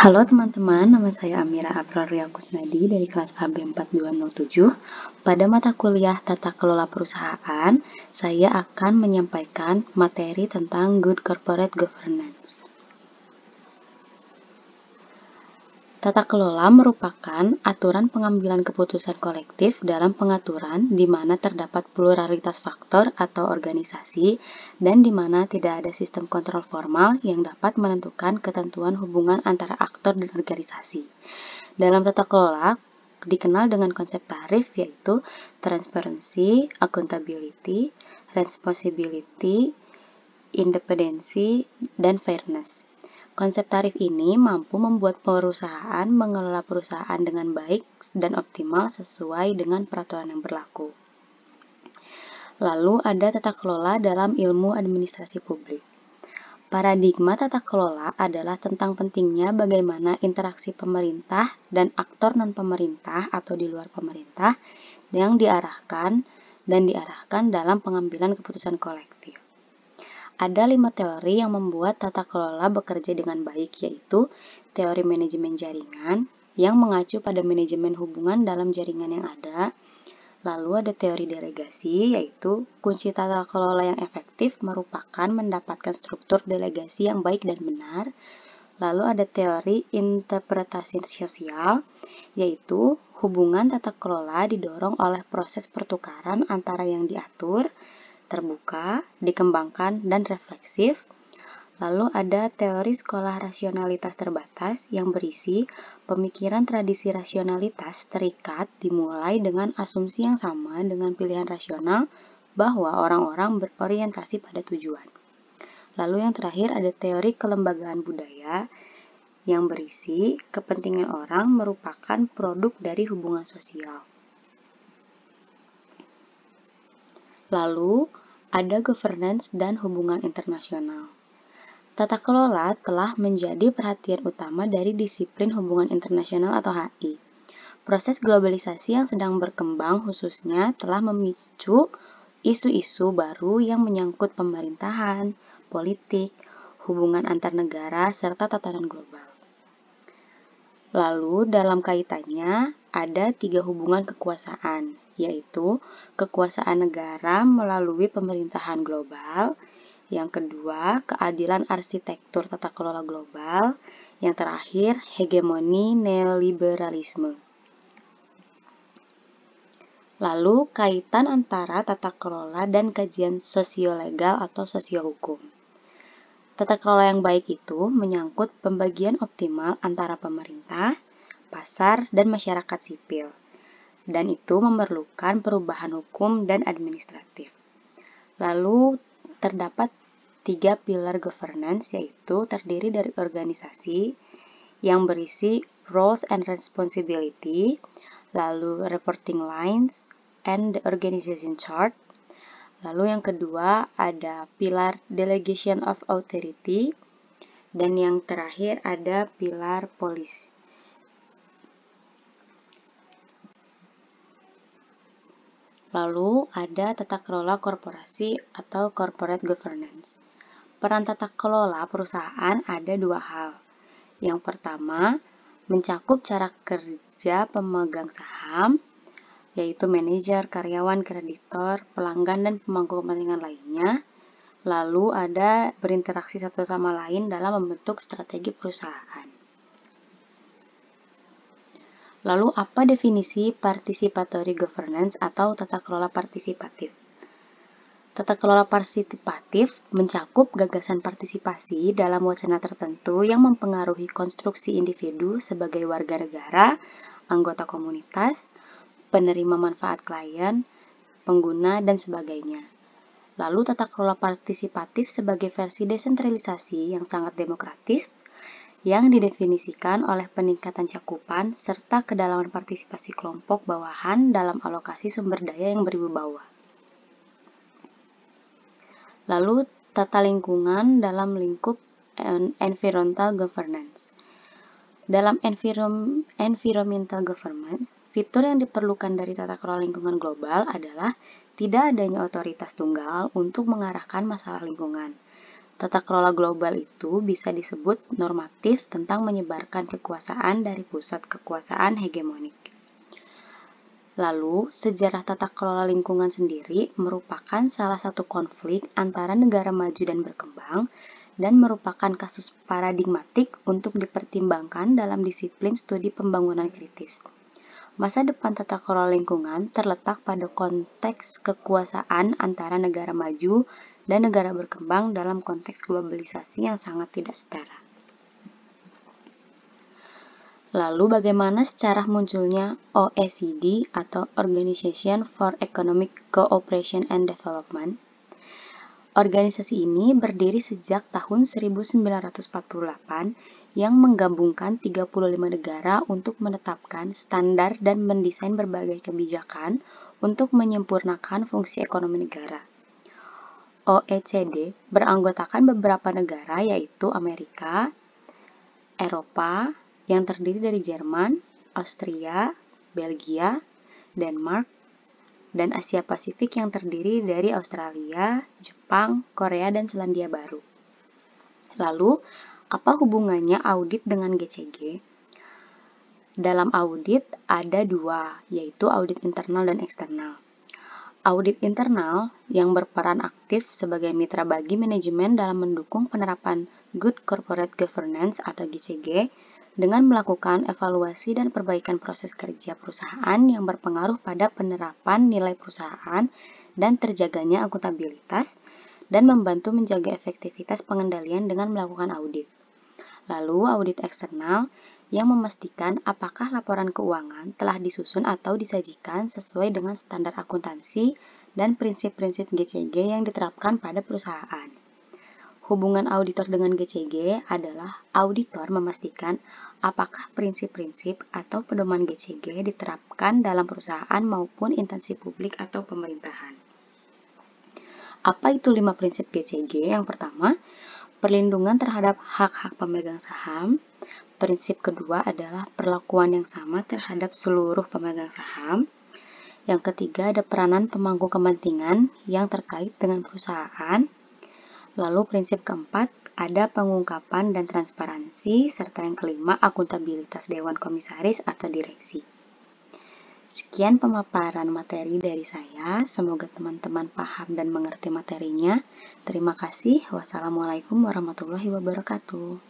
Halo teman-teman, nama saya Amira Apraria Kusnadi dari kelas AB 4207. Pada mata kuliah Tata Kelola Perusahaan, saya akan menyampaikan materi tentang Good Corporate Governance. Tata kelola merupakan aturan pengambilan keputusan kolektif dalam pengaturan di mana terdapat pluralitas faktor atau organisasi dan di mana tidak ada sistem kontrol formal yang dapat menentukan ketentuan hubungan antara aktor dan organisasi. Dalam tata kelola dikenal dengan konsep tarif yaitu transparency, accountability, responsibility, independensi, dan fairness. Konsep tarif ini mampu membuat perusahaan mengelola perusahaan dengan baik dan optimal sesuai dengan peraturan yang berlaku. Lalu ada tata kelola dalam ilmu administrasi publik. Paradigma tata kelola adalah tentang pentingnya bagaimana interaksi pemerintah dan aktor non-pemerintah atau di luar pemerintah yang diarahkan dalam pengambilan keputusan kolektif. Ada 5 teori yang membuat tata kelola bekerja dengan baik, yaitu teori manajemen jaringan yang mengacu pada manajemen hubungan dalam jaringan yang ada. Lalu ada teori delegasi, yaitu kunci tata kelola yang efektif merupakan mendapatkan struktur delegasi yang baik dan benar. Lalu ada teori interpretasi sosial, yaitu hubungan tata kelola didorong oleh proses pertukaran antara yang diatur, terbuka, dikembangkan, dan refleksif. Lalu ada teori sekolah rasionalitas terbatas yang berisi pemikiran tradisi rasionalitas terikat dimulai dengan asumsi yang sama dengan pilihan rasional bahwa orang-orang berorientasi pada tujuan. Lalu yang terakhir ada teori kelembagaan budaya yang berisi kepentingan orang merupakan produk dari hubungan sosial. Lalu, ada governance dan hubungan internasional. Tata kelola telah menjadi perhatian utama dari disiplin hubungan internasional atau HI. Proses globalisasi yang sedang berkembang khususnya telah memicu isu-isu baru yang menyangkut pemerintahan, politik, hubungan antar negara, serta tatanan global. Lalu, dalam kaitannya, ada 3 hubungan kekuasaan, yaitu kekuasaan negara melalui pemerintahan global, yang kedua, keadilan arsitektur tata kelola global, yang terakhir, hegemoni neoliberalisme. Lalu, kaitan antara tata kelola dan kajian sosiolegal atau sosiohukum. Tata kelola yang baik itu menyangkut pembagian optimal antara pemerintah, pasar, dan masyarakat sipil, dan itu memerlukan perubahan hukum dan administratif. Lalu terdapat 3 pilar governance, yaitu terdiri dari organisasi yang berisi roles and responsibility, lalu reporting lines and the organization chart. Lalu yang kedua ada pilar delegation of authority, dan yang terakhir ada pilar policy. Lalu ada tata kelola korporasi atau corporate governance. Peran tata kelola perusahaan ada 2 hal. Yang pertama, mencakup cara kerja pemegang saham, yaitu manajer, karyawan, kreditor, pelanggan, dan pemangku kepentingan lainnya. Lalu ada berinteraksi satu sama lain dalam membentuk strategi perusahaan. Lalu apa definisi participatory governance atau tata kelola partisipatif? Tata kelola partisipatif mencakup gagasan partisipasi dalam wacana tertentu yang mempengaruhi konstruksi individu sebagai warga negara, anggota komunitas, penerima manfaat klien, pengguna, dan sebagainya. Lalu tata kelola partisipatif sebagai versi desentralisasi yang sangat demokratis yang didefinisikan oleh peningkatan cakupan serta kedalaman partisipasi kelompok bawahan dalam alokasi sumber daya yang berwibawa. Lalu tata lingkungan dalam lingkup environmental governance. Dalam environmental governance, fitur yang diperlukan dari tata kelola lingkungan global adalah tidak adanya otoritas tunggal untuk mengarahkan masalah lingkungan. Tata kelola global itu bisa disebut normatif tentang menyebarkan kekuasaan dari pusat kekuasaan hegemonik. Lalu, sejarah tata kelola lingkungan sendiri merupakan salah satu konflik antara negara maju dan berkembang dan merupakan kasus paradigmatik untuk dipertimbangkan dalam disiplin studi pembangunan kritis. Masa depan tata kelola lingkungan terletak pada konteks kekuasaan antara negara maju dan negara berkembang dalam konteks globalisasi yang sangat tidak setara. Lalu bagaimana secara munculnya OECD atau Organization for Economic Cooperation and Development? Organisasi ini berdiri sejak tahun 1948 yang menggabungkan 35 negara untuk menetapkan standar dan mendesain berbagai kebijakan untuk menyempurnakan fungsi ekonomi negara. OECD beranggotakan beberapa negara yaitu Amerika, Eropa yang terdiri dari Jerman, Austria, Belgia, Denmark, dan Asia Pasifik yang terdiri dari Australia, Jepang, Korea, dan Selandia Baru. Lalu, apa hubungannya audit dengan GCG? Dalam audit ada dua, yaitu audit internal dan eksternal. Audit internal yang berperan aktif sebagai mitra bagi manajemen dalam mendukung penerapan Good Corporate Governance atau GCG dengan melakukan evaluasi dan perbaikan proses kerja perusahaan yang berpengaruh pada penerapan nilai perusahaan dan terjaganya akuntabilitas dan membantu menjaga efektivitas pengendalian dengan melakukan audit. Lalu audit eksternal yang memastikan apakah laporan keuangan telah disusun atau disajikan sesuai dengan standar akuntansi dan prinsip-prinsip GCG yang diterapkan pada perusahaan. Hubungan auditor dengan GCG adalah auditor memastikan apakah prinsip-prinsip atau pedoman GCG diterapkan dalam perusahaan maupun instansi publik atau pemerintahan. Apa itu 5 prinsip GCG? Yang pertama, perlindungan terhadap hak-hak pemegang saham. Prinsip kedua adalah perlakuan yang sama terhadap seluruh pemegang saham. Yang ketiga ada peranan pemangku kepentingan yang terkait dengan perusahaan. Lalu prinsip keempat ada pengungkapan dan transparansi, serta yang kelima akuntabilitas Dewan Komisaris atau Direksi. Sekian pemaparan materi dari saya, semoga teman-teman paham dan mengerti materinya. Terima kasih. Wassalamualaikum warahmatullahi wabarakatuh.